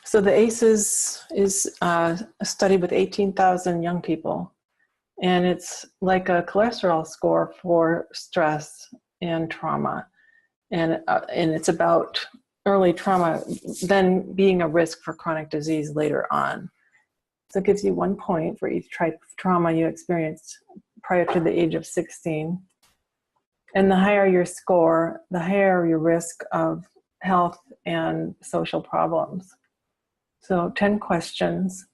So the ACES is a study with 18,000 young people, and it's like a cholesterol score for stress and trauma. And it's about early trauma then being a risk for chronic disease later on. So it gives you 1 point for each type of trauma you experienced prior to the age of 16. And the higher your score, the higher your risk of health and social problems. So 10 questions.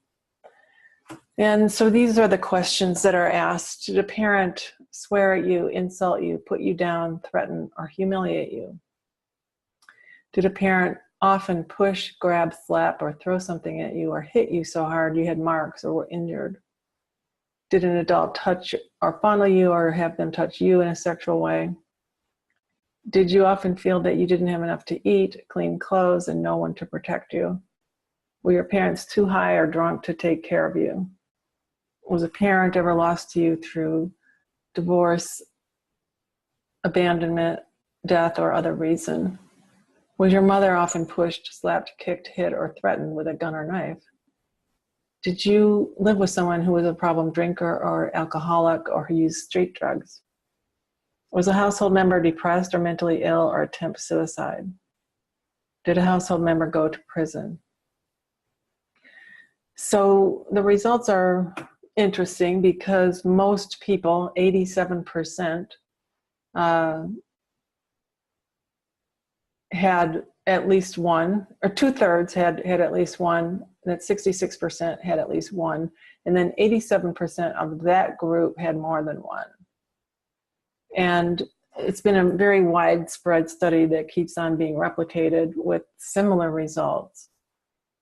And so these are the questions that are asked. Did a parent swear at you, insult you, put you down, threaten, or humiliate you? Did a parent often push, grab, slap, or throw something at you or hit you so hard you had marks or were injured? Did an adult touch or fondle you or have them touch you in a sexual way? Did you often feel that you didn't have enough to eat, clean clothes, and no one to protect you? Were your parents too high or drunk to take care of you? Was a parent ever lost to you through divorce, abandonment, death, or other reason? Was your mother often pushed, slapped, kicked, hit, or threatened with a gun or knife? Did you live with someone who was a problem drinker or alcoholic or who used street drugs? Was a household member depressed or mentally ill or attempt suicide? Did a household member go to prison? So the results are interesting because most people, 87%, had at least one, or 2/3 had at least one, that 66% had at least one, and then 87% of that group had more than one. And it's been a very widespread study that keeps on being replicated with similar results.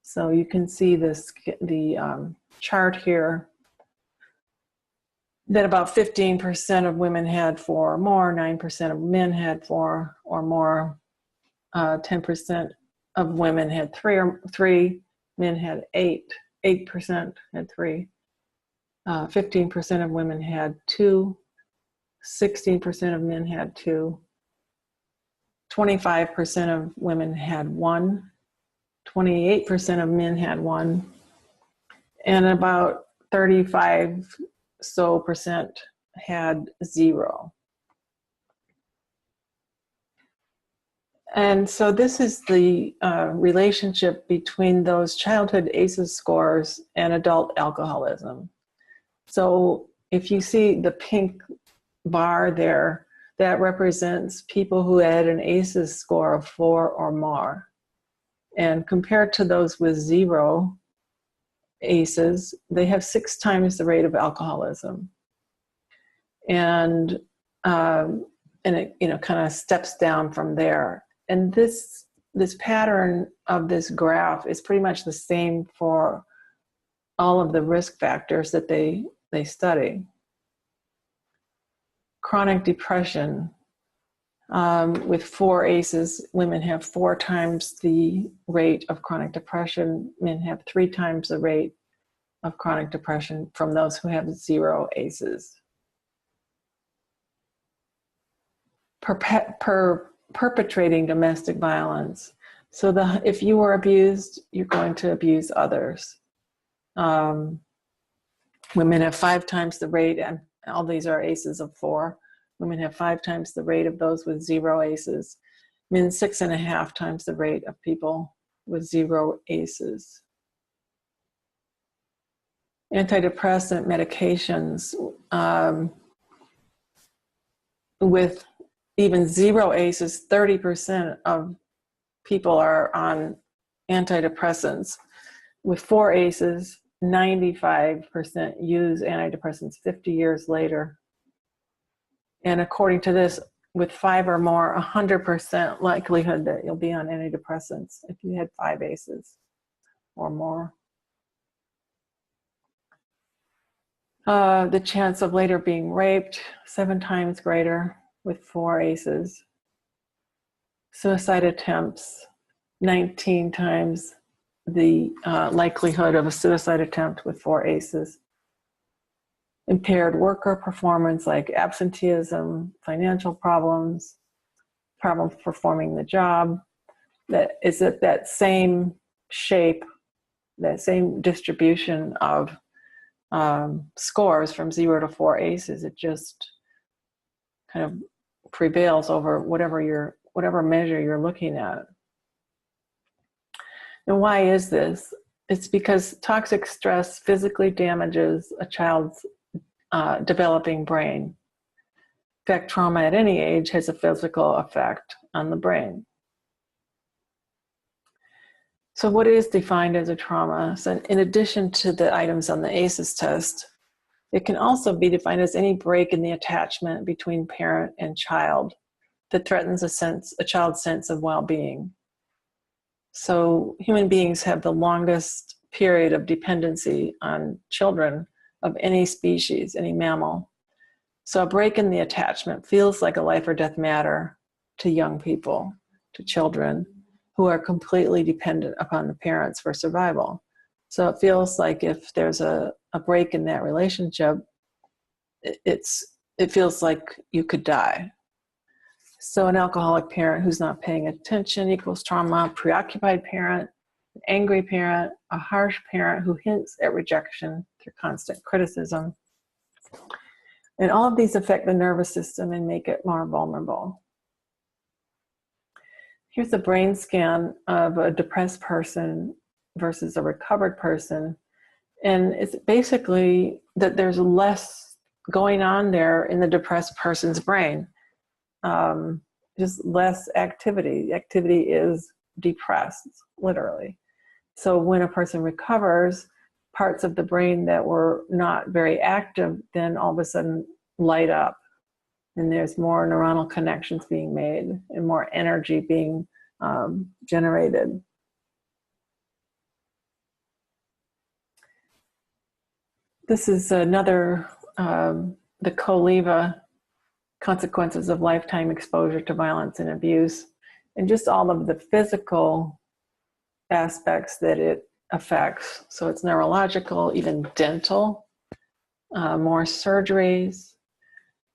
So you can see this, the chart here, that about 15% of women had 4 or more, 9% of men had 4 or more, 10% of women had 3, men had 8% had 3, 15% of women had 2, 16% of men had 2, 25% of women had 1, 28% of men had 1, and about 35% had 0. And so this is the relationship between those childhood ACEs scores and adult alcoholism. So if you see the pink bar there, that represents people who had an ACEs score of 4 or more. And compared to those with 0 ACEs, they have 6 times the rate of alcoholism. And it, kind of steps down from there. And this pattern of this graph is pretty much the same for all of the risk factors that they study. Chronic depression, with 4 ACEs, women have 4 times the rate of chronic depression. Men have 3 times the rate of chronic depression from those who have 0 ACEs. Perpetrating domestic violence. So if you were abused, you're going to abuse others. Women have 5 times the rate, and all these are ACEs of 4. Women have 5 times the rate of those with 0 ACEs. Men 6.5 times the rate of people with 0 ACEs. Antidepressant medications, with even 0 ACEs, 30% of people are on antidepressants. With 4 ACEs, 95% use antidepressants 50 years later. And according to this, with 5 or more, 100% likelihood that you'll be on antidepressants if you had 5 ACEs or more. The chance of later being raped, 7 times greater with 4 ACEs. Suicide attempts, 19 times the likelihood of a suicide attempt with 4 ACEs. Impaired worker performance like absenteeism, financial problems, problems performing the job, that is at that same shape that same distribution of scores from 0 to 4 ACEs. It just kind of prevails over whatever measure you're looking at. And why is this? It's because toxic stress physically damages a child's developing brain. In fact, trauma at any age has a physical effect on the brain. So what is defined as a trauma? So in addition to the items on the ACEs test, it can also be defined as any break in the attachment between parent and child that threatens a child's sense of well-being. So human beings have the longest period of dependency on children of any species, any mammal. So a break in the attachment feels like a life or death matter to young people, to children who are completely dependent upon the parents for survival. So it feels like if there's a break in that relationship, it feels like you could die. So an alcoholic parent who's not paying attention equals trauma, preoccupied parent, an angry parent, a harsh parent who hints at rejection through constant criticism. And all of these affect the nervous system and make it more vulnerable. Here's a brain scan of a depressed person versus a recovered person. And it's basically that there's less going on there in the depressed person's brain. Just less activity. The activity is depressed, literally. So when a person recovers, parts of the brain that were not very active then all of a sudden light up. And there's more neuronal connections being made and more energy being generated. This is another, the COLEVA, consequences of lifetime exposure to violence and abuse, and just all of the physical aspects that it affects. So it's neurological, even dental, more surgeries,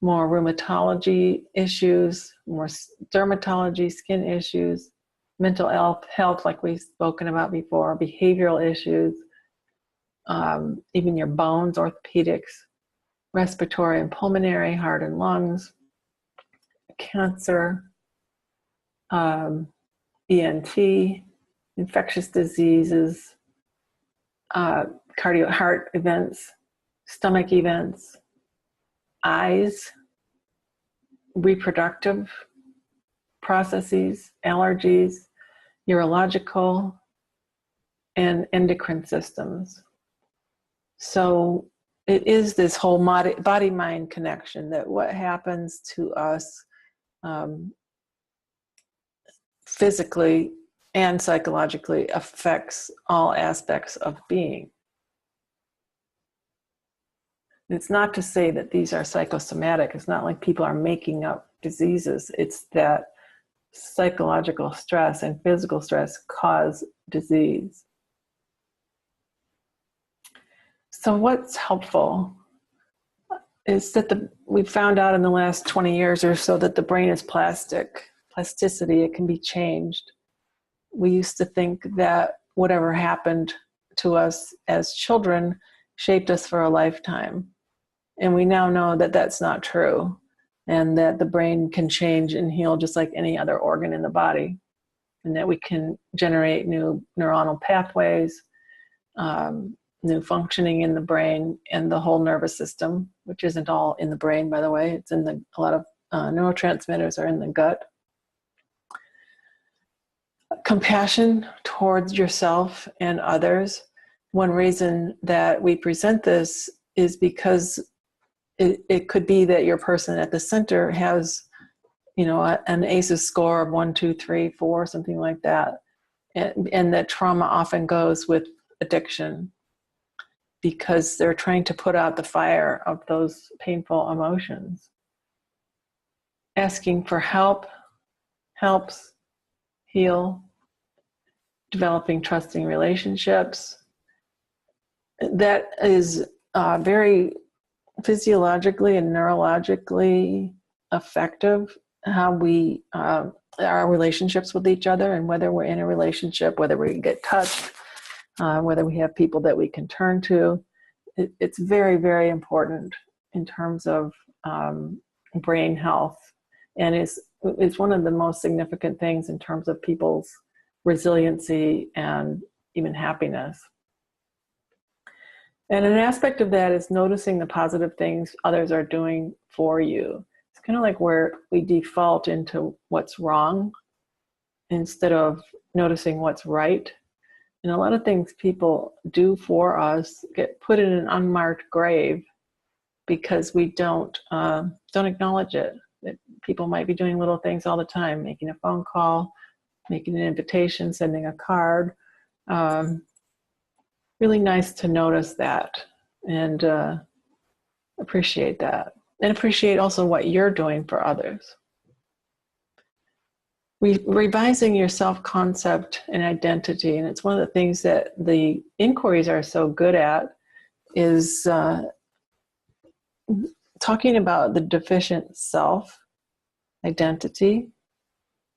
more rheumatology issues, more dermatology, skin issues, mental health like we've spoken about before, behavioral issues, even your bones, orthopedics, respiratory and pulmonary, heart and lungs, cancer, ENT, infectious diseases, heart events, stomach events, eyes, reproductive processes, allergies, urological, and endocrine systems. So it is this whole body-mind connection that what happens to us physically and psychologically affects all aspects of being. It's not to say that these are psychosomatic. It's not like people are making up diseases. It's that psychological stress and physical stress cause disease. So what's helpful is that we've found out in the last 20 years or so that the brain is plasticity, it can be changed. We used to think that whatever happened to us as children shaped us for a lifetime. And we now know that that's not true, and that the brain can change and heal just like any other organ in the body, and that we can generate new neuronal pathways, new functioning in the brain and the whole nervous system, which isn't all in the brain, by the way. It's in a lot of neurotransmitters are in the gut. Compassion towards yourself and others. One reason that we present this is because it could be that your person at the center has, an ACEs score of 1, 2, 3, 4, something like that. And that trauma often goes with addiction because they're trying to put out the fire of those painful emotions. Asking for help helps heal. Developing trusting relationships. That is very physiologically and neurologically effective, how we, our relationships with each other, and whether we're in a relationship, whether we get touched, whether we have people that we can turn to. It's very, very important in terms of brain health, and it's one of the most significant things in terms of people's resiliency and even happiness. And an aspect of that is noticing the positive things others are doing for you. It's kind of like where we default into what's wrong instead of noticing what's right. And a lot of things people do for us get put in an unmarked grave because we don't acknowledge it. That people might be doing little things all the time, making a phone call, making an invitation, sending a card. Really nice to notice that and appreciate that. And appreciate also what you're doing for others. Revising your self-concept and identity, and it's one of the things that the inquiries are so good at, is talking about the deficient self identity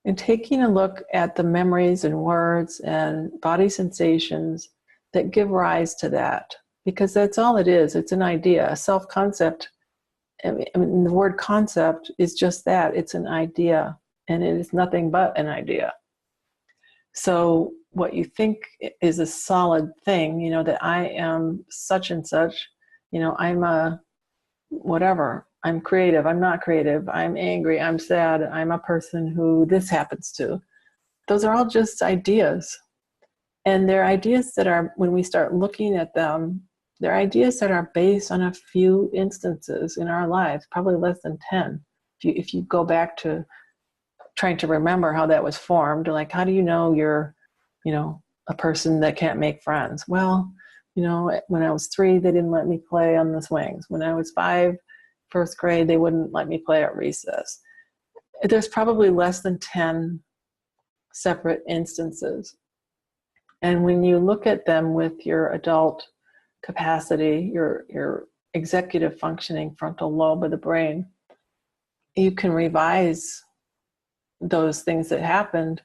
and taking a look at the memories and words and body sensations that give rise to that, because that's all it is. It's an idea. A self-concept, I mean, the word concept is just that. It's an idea, and it is nothing but an idea. So what you think is a solid thing, you know, that I am such and such, you know, I'm a whatever, I'm creative, I'm not creative, I'm angry, I'm sad, I'm a person who this happens to. Those are all just ideas. And they're ideas that are, when we start looking at them, they're ideas that are based on a few instances in our lives, probably less than 10. If you go back to trying to remember how that was formed, like, how do you know you're, you know, a person that can't make friends? Well, you know, when I was 3, they didn't let me play on the swings. When I was 5, first grade, they wouldn't let me play at recess. There's probably less than 10 separate instances. And when you look at them with your adult capacity, your executive functioning frontal lobe of the brain, you can revise those things that happened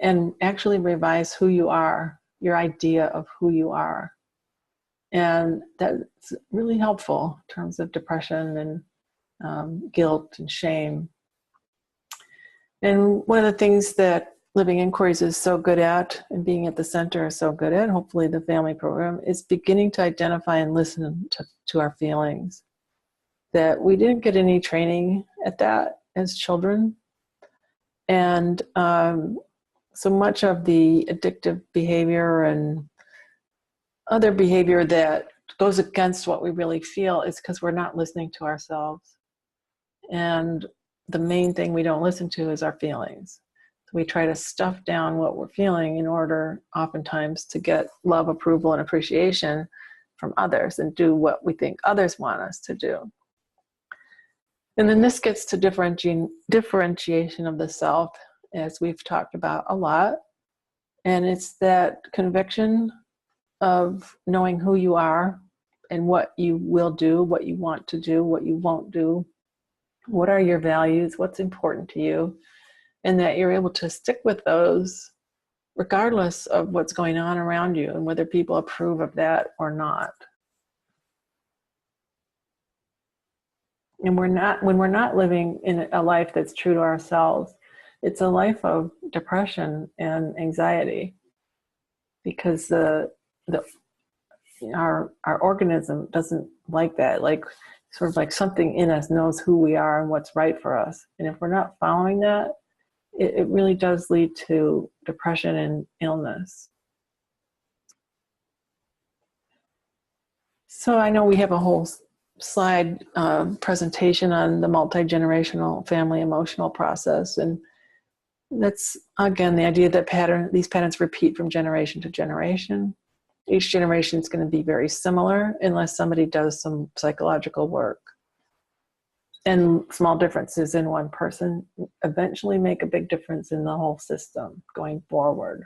and actually revise who you are, your idea of who you are. And that's really helpful in terms of depression and guilt and shame. And one of the things that Living Inquiries is so good at, and being at the center is so good at, hopefully the family program, is beginning to identify and listen to our feelings. That we didn't get any training at that as children. And so much of the addictive behavior and other behavior that goes against what we really feel is because we're not listening to ourselves. And the main thing we don't listen to is our feelings. So we try to stuff down what we're feeling in order, oftentimes, to get love, approval, and appreciation from others and do what we think others want us to do. And then this gets to differentiation of the self, as we've talked about a lot. And it's that conviction of knowing who you are and what you will do, what you want to do, what you won't do, what are your values, what's important to you, and that you're able to stick with those regardless of what's going on around you and whether people approve of that or not. And when we're not living in a life that's true to ourselves, it's a life of depression and anxiety, because our organism doesn't like that. Like, sort of like something in us knows who we are and what's right for us. And if we're not following that, it really does lead to depression and illness. So I know we have a whole slide presentation on the multi-generational family emotional process. And that's, again, the idea that these patterns repeat from generation to generation. Each generation is going to be very similar unless somebody does some psychological work. And small differences in one person eventually make a big difference in the whole system going forward.